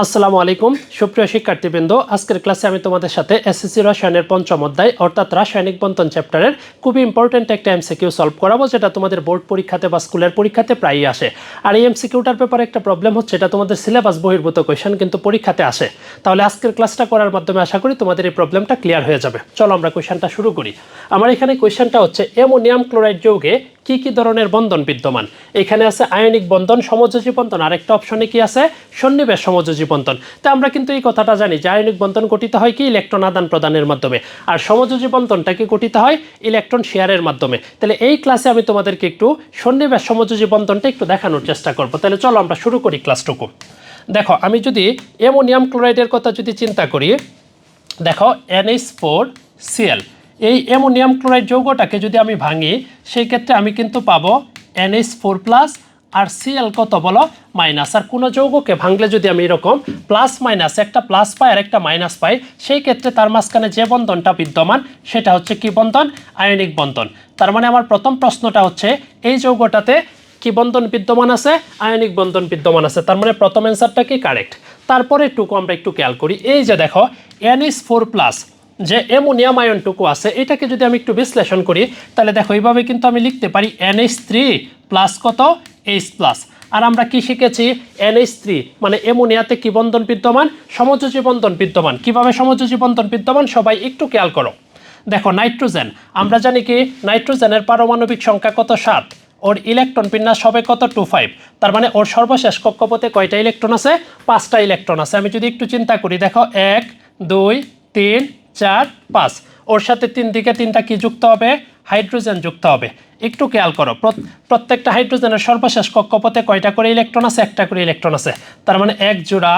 আসসালামু আলাইকুম সুপ্রিয় শিক্ষার্থীবৃন্দ, আজকের ক্লাসে আমি তোমাদের সাথে এসএসসি রসায়নের পঞ্চম অধ্যায় অর্থাৎ রাসায়নিক বন্ধন চ্যাপ্টারের খুবই ইম্পর্টেন্ট একটা এমসিকিউ সলভ করাবো, যেটা তোমাদের বোর্ড পরীক্ষাতে বা স্কুলের পরীক্ষাতে প্রায়ই আসে। আর এই এমসিকিউটার ব্যাপারে একটা প্রবলেম হচ্ছে, এটা তোমাদের সিলেবাস বহির্ভূত কোয়েশ্চেন কিন্তু পরীক্ষাতে আসে। তাহলে আজকের ক্লাসটা করার মাধ্যমে আশা করি তোমাদের এই প্রবলেমটা ক্লিয়ার হয়ে যাবে। চলো আমরা কোয়েশ্চেনটা শুরু করি। আমার এখানে কোয়েশ্চেনটা হচ্ছে অ্যামোনিয়াম ক্লোরাইড যৌগে কি কি ধরনের বন্ধন বিদ্যমান। এখানে আছে আয়নিক বন্ধন, সমযোজী বন্ধন, আর একটা অপশনে কি আছে সন্নিবেশ সমযোজী বন্ধন। তো আমরা কিন্তু এই কথাটা জানি যে আয়নিক বন্ধন গঠিত হয় কি ইলেকট্রন আদান প্রদানের মাধ্যমে, আর সমযোজী বন্ধনটা কি গঠিত হয় ইলেকট্রন শেয়ারের মাধ্যমে। তাহলে এই ক্লাসে আমি তোমাদেরকে একটু সন্নিবেশ সমযোজী বন্ধনটা একটু দেখানোর চেষ্টা করব। তাহলে চলো আমরা শুরু করি ক্লাসটুকু। দেখো, আমি যদি অ্যামোনিয়াম ক্লোরাইডের কথা যদি চিন্তা করি, দেখো NH4Cl, এই অ্যামোনিয়াম ক্লোরাইড যৌগটাকে যদি আমি ভাঙি, সেই ক্ষেত্রে আমি কিন্তু পাবো NH4+ আর Cl কত বলো মাইনাস। আর কোনো যৌগকে ভাঙলে যদি আমি এরকম প্লাস মাইনাস, একটা প্লাস পাই আর একটা মাইনাস পাই, সেই ক্ষেত্রে তার মাঝখানে যে বন্ধনটা বিদ্যমান সেটা হচ্ছে কি বন্ধন? আয়নিক বন্ধন। তার মানে আমার প্রথম প্রশ্নটা হচ্ছে এই যৌগটাতে কি বন্ধন বিদ্যমান আছে? আয়নিক বন্ধন বিদ্যমান আছে। তার মানে প্রথম অ্যান্সারটা কি কারেক্ট। তারপরে টুকু আমরা একটু খেয়াল করি, এই যে দেখো NH4+ যে অ্যামোনিয়াম আয়নটুকু আছে, এটাকে যদি আমি একটু বিশ্লেষণ করি, তাহলে দেখো এইভাবে কিন্তু আমি লিখতে পারি NH3+ কত H+। আর আমরা কি শিখেছি? NH3 মানে অ্যামোনিয়াতে কি বন্ধন বিদ্যমান? সমযোজী বন্ধন বিদ্যমান। কিভাবে সমযোজী বন্ধন বিদ্যমান সবাই একটু খেয়াল করো। দেখো নাইট্রোজেন, আমরা জানি কি নাইট্রোজেনের পারমাণবিক সংখ্যা কত? 7। ওর ইলেকট্রন বিন্যাস হবে কত? 2,5। তার মানে ওর সর্বশেষ কক্ষপথে কয়টা ইলেকট্রন আছে? 5টা ইলেকট্রন আছে। আমি যদি একটু চিন্তা করি, দেখো 1 2 3 4 5, ওর সাথে 3 দিকে 3টা কি যুক্ত হবে? হাইড্রোজেন যুক্ত হবে। একটু খেয়াল করো, প্রত্যেকটা হাইড্রোজেনের সর্বশেষ কক্ষপথে কয়টা করে ইলেকট্রন আছে? একটা করে ইলেকট্রন আছে। তার মানে 1 জোড়া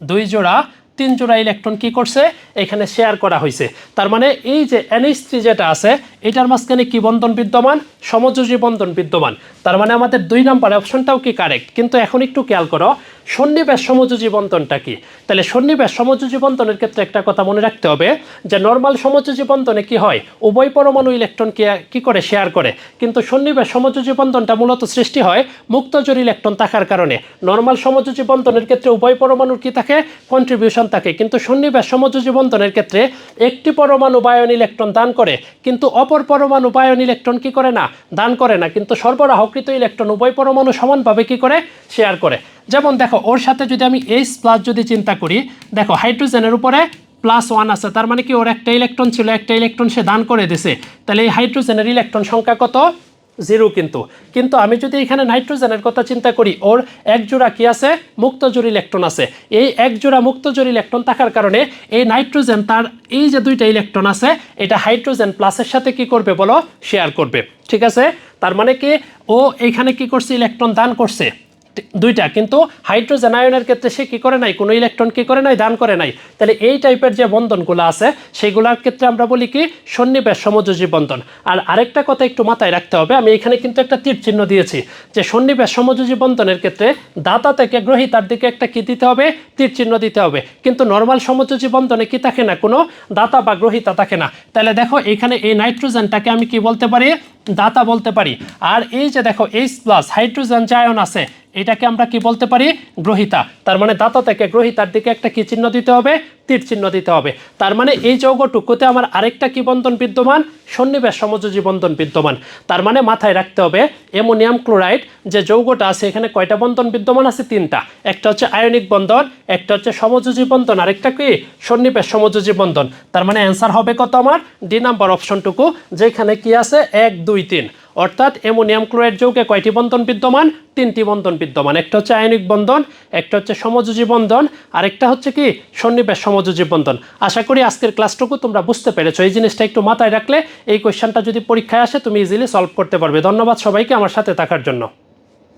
2 জোড়া 3 জোড়া ইলেকট্রন কি করছে? এখানে শেয়ার করা হয়েছে। তার মানে এই যে NH3 যেটা আছে, এটার মাঝখানে কি বন্ধন বিদ্যমান? সমযোজী বন্ধন বিদ্যমান। তার মানে আমাদের 2 নম্বর অপশনটাও কি কারেক্ট। কিন্তু এখন একটু খেয়াল করো, সন্নিবেশ সমযোজী বন্ধনটা কি? তাহলে সন্নিবেশ সমযোজী বন্ধনের ক্ষেত্রে একটা কথা মনে রাখতে হবে, যে নর্মাল সমযোজী বন্ধনে কি হয়? উভয় পরমাণু ইলেকট্রন কি করে? শেয়ার করে। কিন্তু সন্নিবেশ সমযোজী বন্ধনটা মূলত সৃষ্টি হয় মুক্তজোড় ইলেকট্রন থাকার কারণে। নর্মাল সমযোজী বন্ধনের ক্ষেত্রে উভয় পরমাণুর কি থাকে? কন্ট্রিবিউশন থাকে। কিন্তু সন্নিবেশ সমযোজী বন্ধনের ক্ষেত্রে একটি পরমাণু বায়ন ইলেকট্রন দান করে, কিন্তু অপর পরমাণু বায়ন ইলেকট্রন কি করে না? দান করে না। কিন্তু সরবরাহকৃত ইলেকট্রন উভয় পরমাণু সমানভাবে কি করে? শেয়ার করে। যেমন দেখো, ওর সাথে যদি আমি H+ যদি চিন্তা করি, দেখো হাইড্রোজেনের উপরে +1 আছে। তার মানে কি ওর একটা ইলেকট্রন ছিল, একটা ইলেকট্রন সে দান করে দিছে। তাহলে এই হাইড্রোজেনের ইলেকট্রন সংখ্যা কত? 0। কিন্তু আমি যদি এখানে নাইট্রোজেনের কথা চিন্তা করি, ওর 1 জোড়া কি আছে? মুক্তজোড় ইলেকট্রন আছে। এই 1 জোড়া মুক্তজোড় ইলেকট্রন থাকার কারণে এই নাইট্রোজেন তার এই যে 2টা ইলেকট্রন আছে, এটা হাইড্রোজেন প্লাসের সাথে কি করবে বলো? শেয়ার করবে। ঠিক আছে? তার মানে কি ও এখানে কি করছে? ইলেকট্রন দান করছে 2টা, কিন্তু হাইড্রোজেন আয়নের ক্ষেত্রে সে কি করে নাই? কোনো ইলেকট্রন কি করে নাই? দান করে নাই। তাহলে এই টাইপের যে বন্ধনগুলো আছে, সেগুলোর ক্ষেত্রে আমরা বলি কি? সন্নিবেশ সমযোজী বন্ধন। আর আরেকটা কথা একটু মাথায় রাখতে হবে, আমি এখানে কিন্তু একটা তীর চিহ্ন দিয়েছি, যে সন্নিবেশ সমযোজী বন্ধনের ক্ষেত্রে দাতা থেকে গ্রহীতার দিকে একটা কি দিতে হবে? তীর চিহ্ন দিতে হবে। কিন্তু নর্মাল সমযোজী বন্ধনে কি থাকে না? কোনো দাতা বা গ্রহীতা থাকে না। তাহলে দেখো এখানে এই নাইট্রোজেনটাকে আমি কি বলতে পারি? দাতা বলতে পারি। আর এই যে দেখো H+ হাইড্রোজেন যে আয়ন আছে, এটাকে আমরা কি বলতে পারি? গ্রহীতা। তার মানে দাতা থেকে গ্রহীতার দিকে একটা কি চিহ্ন দিতে হবে? তীর চিহ্ন দিতে হবে। তার মানে এই যৌগটুকুতে আমার আরেকটা কি বন্ধন বিদ্যমান? সন্নিবেশ সমযোজী বন্ধন বিদ্যমান। তার মানে মাথায় রাখতে হবে, অ্যামোনিয়াম ক্লোরাইড যে যৌগটা আছে, এখানে কয়টা বন্ধন বিদ্যমান আছে? 3টা। একটা হচ্ছে আয়নিক বন্ধন, একটা হচ্ছে সমযোজী বন্ধন, আরেকটা কি? সন্নিবেশ সমযোজী বন্ধন। তার মানে অ্যান্সার হবে কত আমার? ডি নাম্বার অপশনটুকু, যেখানে কি আছে 1 2 3। অর্থাৎ অ্যামোনিয়াম ক্লোরাইড যৌগে কয়টি বন্ধন বিদ্যমান? 3টি বন্ধন বিদ্যমান। একটা হচ্ছে আয়নিক বন্ধন, একটা হচ্ছে সমযোজী বন্ধন, আরেকটা হচ্ছে কি? সন্নিবেশ সমযোজী বন্ধন। আশা করি আজকের ক্লাসটুকু তোমরা বুঝতে পেরেছো। এই জিনিসটা একটু মাথায় রাখলে এই কোয়েশ্চেনটা যদি পরীক্ষায় আসে, তুমি ইজিলি সলভ করতে পারবে। ধন্যবাদ সবাইকে আমার সাথে থাকার জন্য।